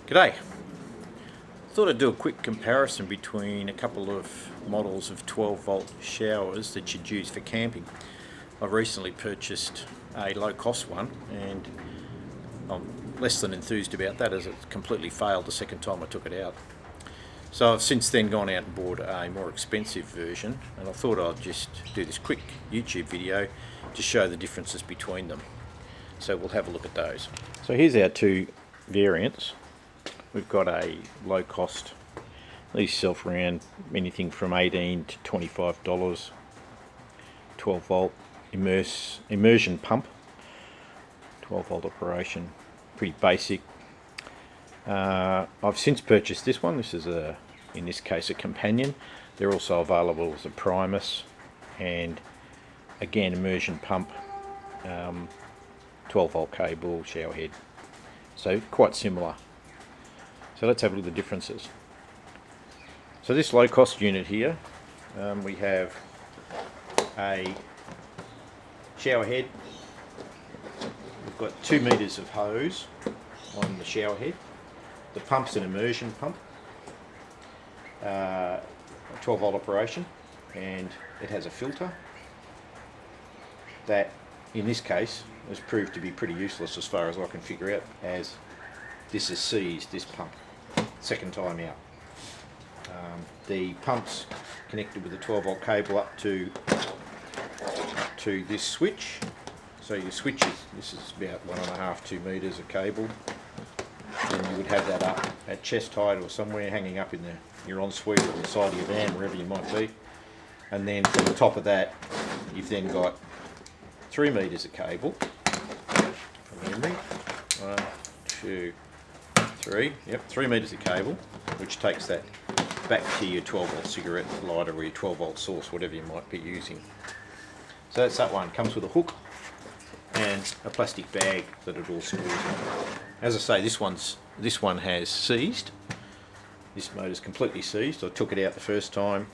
G'day. Thought I'd do a quick comparison between a couple of models of 12 volt showers that you'd use for camping. I've recently purchased a low cost one and I'm less than enthused about that as it completely failed the second time I took it out. So I've since then gone out and bought a more expensive version, and I thought I'd just do this quick YouTube video to show the differences between them. So we'll have a look at those. So here's our two variants. We've got a low cost, these sell for around anything from $18 to $25, 12 volt immersion pump, 12 volt operation, pretty basic. I've since purchased this one. This is in this case a companion. They're also available as a Primus, and again immersion pump, 12 volt cable, showerhead, so quite similar. So let's have a look at the differences. So this low cost unit here, we have a shower head. We've got 2 meters of hose on the shower head. The pump's an immersion pump, 12 volt operation, and it has a filter that in this case has proved to be pretty useless as far as I can figure out, as this is seized, this pump, second time out. The pump's connected with a 12 volt cable up to this switch. So your switch is, this is about 1.5–2 meters of cable. Then you would have that up at chest height or somewhere, hanging up in your ensuite or the side of your van, wherever you might be. And then from the top of that, you've then got 3 meters of cable. From memory, 1, 2, 3. Yep, 3 meters of cable, which takes that back to your 12 volt cigarette lighter or your 12 volt source, whatever you might be using. So that's that one. Comes with a hook and a plastic bag that it all screws in. As I say, this one has seized. This motor's completely seized. I took it out the first time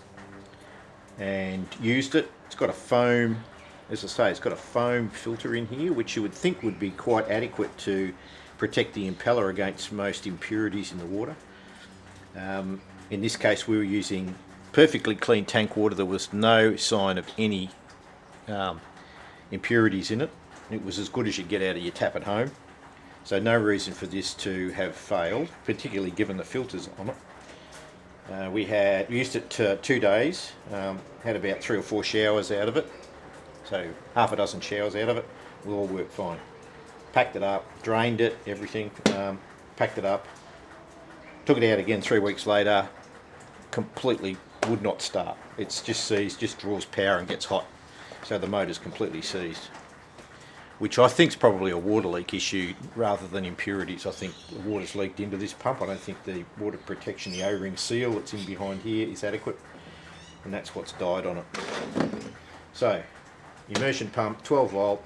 and used it. It's got a foam, as I say, it's got a foam filter in here, which you would think would be quite adequate to protect the impeller against most impurities in the water. In this case we were using perfectly clean tank water. There was no sign of any impurities in it. It was as good as you'd get out of your tap at home, so no reason for this to have failed, particularly given the filters on it. We had used it 2 days, had about 3 or 4 showers out of it, so half a dozen showers out of it. It all worked fine. Packed it up, drained it, everything, packed it up, took it out again 3 weeks later, completely would not start. It's just seized, just draws power and gets hot. So the motor's completely seized, which I think is probably a water leak issue rather than impurities. I think the water's leaked into this pump. I don't think the water protection, the O-ring seal that's in behind here, is adequate, and that's what's died on it. So, immersion pump, 12 volt,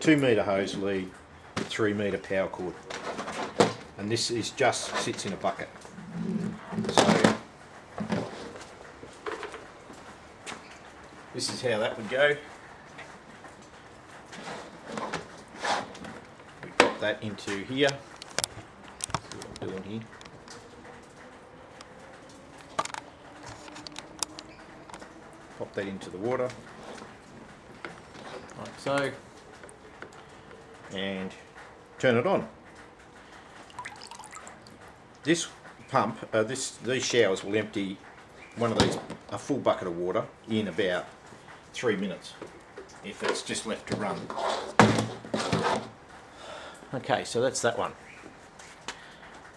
2 meter hose lead, 3 meter power cord, and this is just sits in a bucket. So this is how that would go. We pop that into here. See what I'm doing here. Pop that into the water, like so, and turn it on. This pump, these showers will empty a full bucket of water in about 3 minutes if it's just left to run. Okay, so that's that one.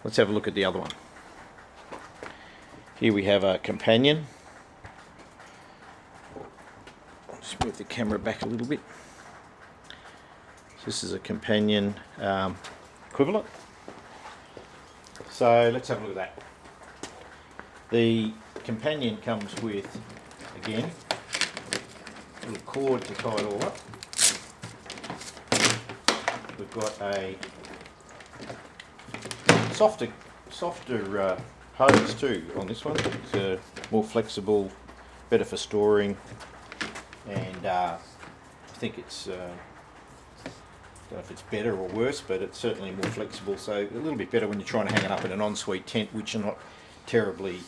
Let's have a look at the other one. Here we have a companion. I'll just move the camera back a little bit. So this is a companion equivalent. So let's have a look at that. The companion comes with, again, a little cord to tie it all up. We've got a softer hose too on this one. It's more flexible, better for storing, and I think it's don't know if it's better or worse, but it's certainly more flexible, so a little bit better when you're trying to hang it up in an ensuite tent, which are not terribly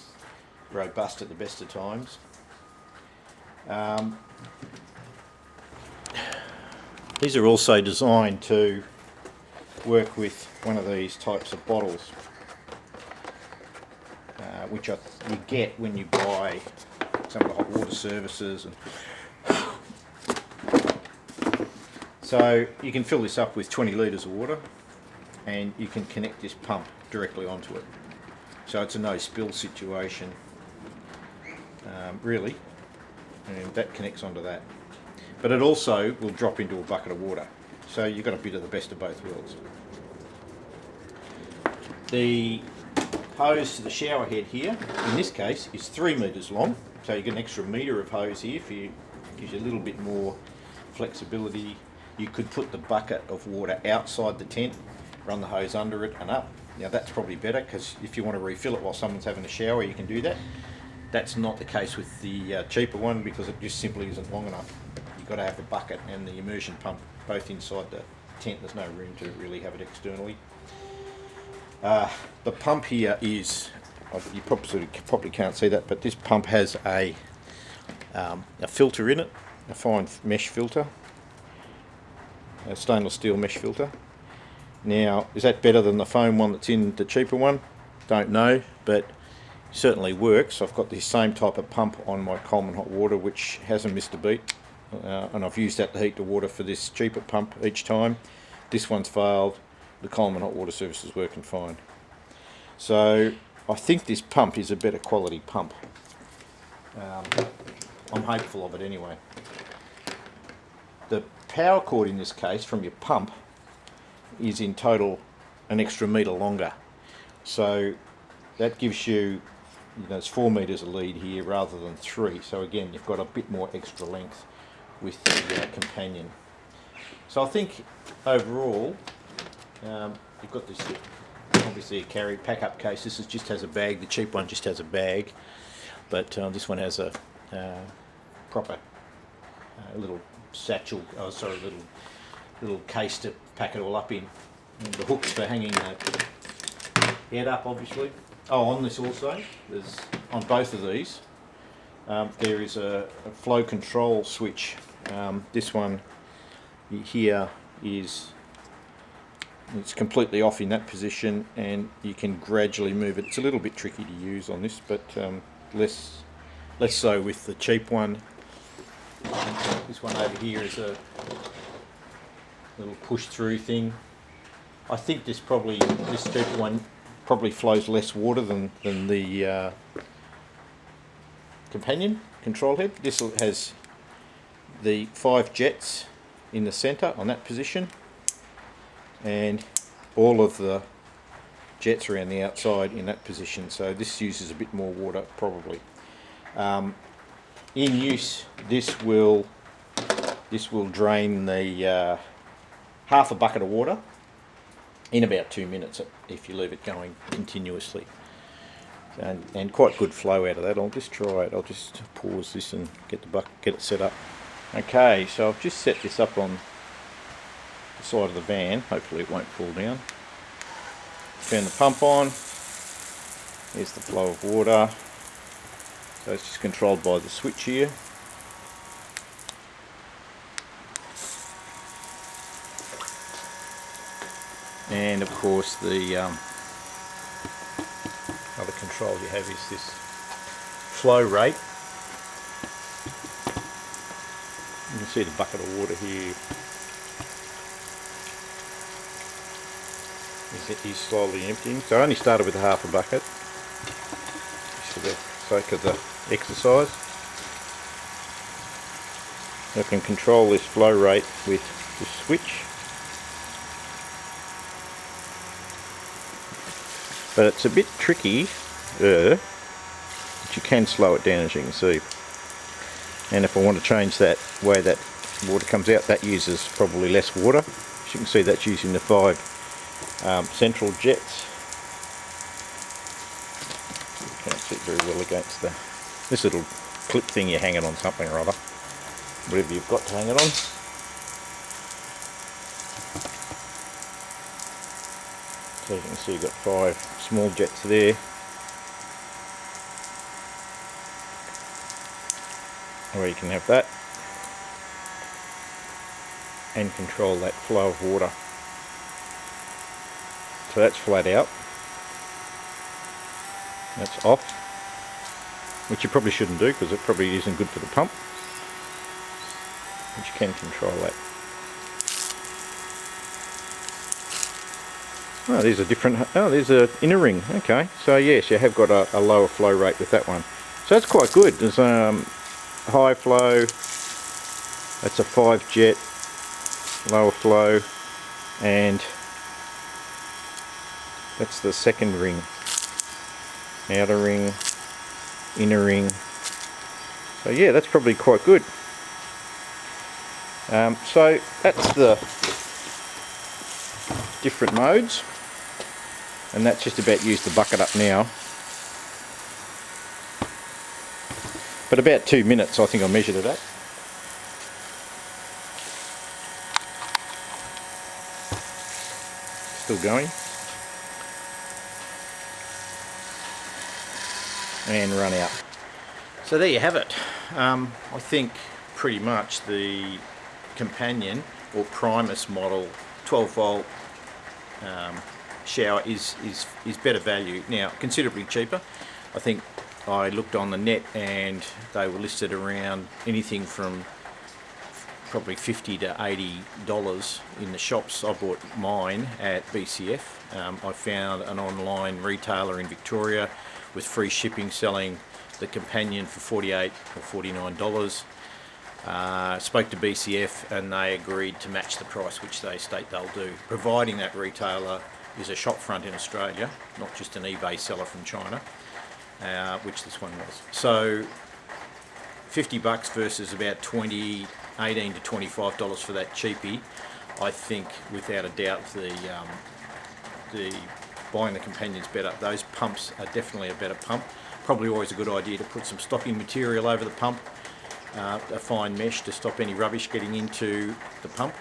robust at the best of times. These are also designed to work with one of these types of bottles, which you get when you buy some of the hot water services. So you can fill this up with 20 litres of water, and you can connect this pump directly onto it. So it's a no spill situation, really, and that connects onto that. But it also will drop into a bucket of water, so you've got a bit of the best of both worlds. The hose to the shower head here, in this case, is 3 metres long, so you get an extra metre of hose here for you, gives you a little bit more flexibility. You could put the bucket of water outside the tent, run the hose under it and up. Now that's probably better, because if you want to refill it while someone's having a shower, you can do that. That's not the case with the cheaper one, because it just simply isn't long enough. You've got to have the bucket and the immersion pump both inside the tent. There's no room to really have it externally. The pump here is, you probably can't see that, but this pump has a filter in it, a fine mesh filter, a stainless steel mesh filter. Now, is that better than the foam one that's in the cheaper one? Don't know, but certainly works. I've got the same type of pump on my Coleman hot water, which hasn't missed a beat, and I've used that to heat the water for this cheaper pump each time. This one's failed. The Coleman hot water service is working fine. So I think this pump is a better quality pump. I'm hopeful of it anyway. The power cord in this case from your pump is in total an extra metre longer, so that gives you, it's 4 metres a lead here rather than 3, so again you've got a bit more extra length with the companion. So I think overall you've got this, obviously a carry pack-up case. This just has a bag. The cheap one just has a bag, but this one has a proper little satchel, little case to pack it all up in. And the hooks for hanging the head up, obviously. Oh, on this also, there's, on both of these, there is a flow control switch. This one here is, it's completely off in that position, and you can gradually move it. It's a little bit tricky to use on this, but less so with the cheap one. This one over here is a little push-through thing. I think this cheaper one probably flows less water than the companion control head. This has the 5 jets in the centre on that position, and all of the jets around the outside in that position, so this uses a bit more water probably. In use, this will drain the half a bucket of water in about 2 minutes if you leave it going continuously, and quite good flow out of that. I'll just try it. I'll just pause this and get it set up. Okay, so I've just set this up on the side of the van. Hopefully it won't fall down. Turn the pump on. Here's the flow of water. So it's just controlled by the switch here. And of course the other control you have is this flow rate. You can see the bucket of water here is slowly emptying. So I only started with half a bucket, just for the sake of the exercise. I can control this flow rate with the switch, but it's a bit tricky, but you can slow it down, as you can see. And if I want to change that way that water comes out, that uses probably less water. As you can see, that's using the 5 central jets. You can't see it very well against this little clip thing you hang it on something or other, whatever you've got to hang it on. So you can see you've got 5 small jets there. Or you can have that and control that flow of water. So that's flat out. That's off, which you probably shouldn't do because it probably isn't good for the pump. But you can control that. Oh, there's a different, oh, there's an inner ring. Okay, so yes, you have got a lower flow rate with that one. So that's quite good. There's high flow, that's a 5 jet, lower flow, and that's the second ring. Outer ring, inner ring. So yeah, that's probably quite good. So that's the different modes, and that's just about used the bucket up now. But about 2 minutes I think I measured it at. Still going. And run out. So there you have it. I think pretty much the companion or Primus model 12 volt shower is better value. Now, considerably cheaper. I think I looked on the net and they were listed around anything from probably $50 to $80 in the shops. I bought mine at BCF. I found an online retailer in Victoria with free shipping selling the companion for $48 or $49. Spoke to BCF and they agreed to match the price, which they state they'll do, providing that retailer is a shop front in Australia, not just an eBay seller from China, which this one was. So $50 versus about $18 to $25 for that cheapie. I think without a doubt the buying the companion's better. Those pumps are definitely a better pump. Probably always a good idea to put some stopping material over the pump, a fine mesh to stop any rubbish getting into the pump,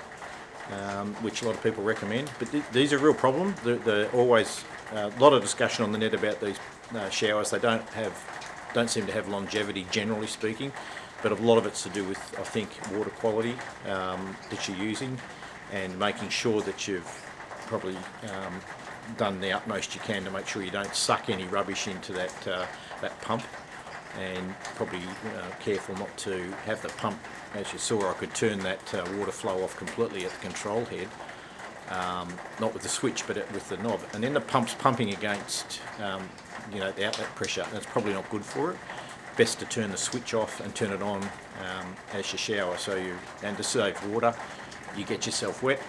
which a lot of people recommend. But these are a real problem. They're always a lot of discussion on the net about these showers. They don't seem to have longevity, generally speaking, but a lot of it's to do with, I think, water quality that you're using, and making sure that you've probably done the utmost you can to make sure you don't suck any rubbish into that pump, and probably careful not to have the pump. As you saw, I could turn that water flow off completely at the control head, not with the switch but with the knob, and then the pump's pumping against the outlet pressure. That's probably not good for it. Best to turn the switch off and turn it on as you shower, and to save water. You get yourself wet,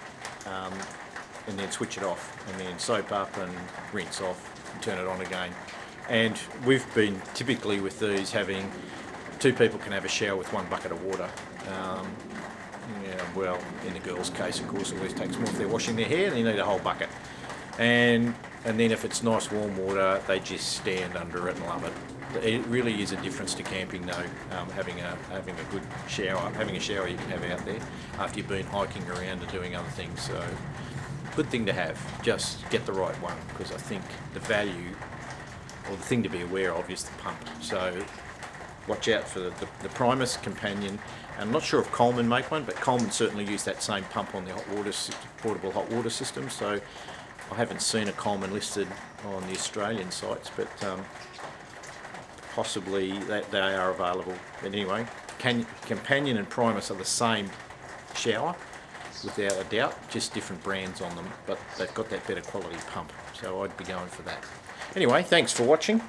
and then switch it off, and then soap up and rinse off and turn it on again. And we've been typically with these having 2 people can have a shower with 1 bucket of water. Well, in the girls' case, of course, it always takes more if they're washing their hair, and you need a whole bucket. And then if it's nice warm water, they just stand under it and love it. It really is a difference to camping though, having a good shower, having a shower you can have out there after you've been hiking around and doing other things. So good thing to have, just get the right one, because I think the value, or the thing to be aware of, is the pump. So watch out for the Primus companion. And I'm not sure if Coleman make one, but Coleman certainly use that same pump on the portable hot water system. So I haven't seen a Coleman listed on the Australian sites, but possibly they are available. But anyway, companion and Primus are the same shower, without a doubt, just different brands on them, but they've got that better quality pump, so I'd be going for that. Anyway, thanks for watching.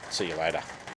See you later.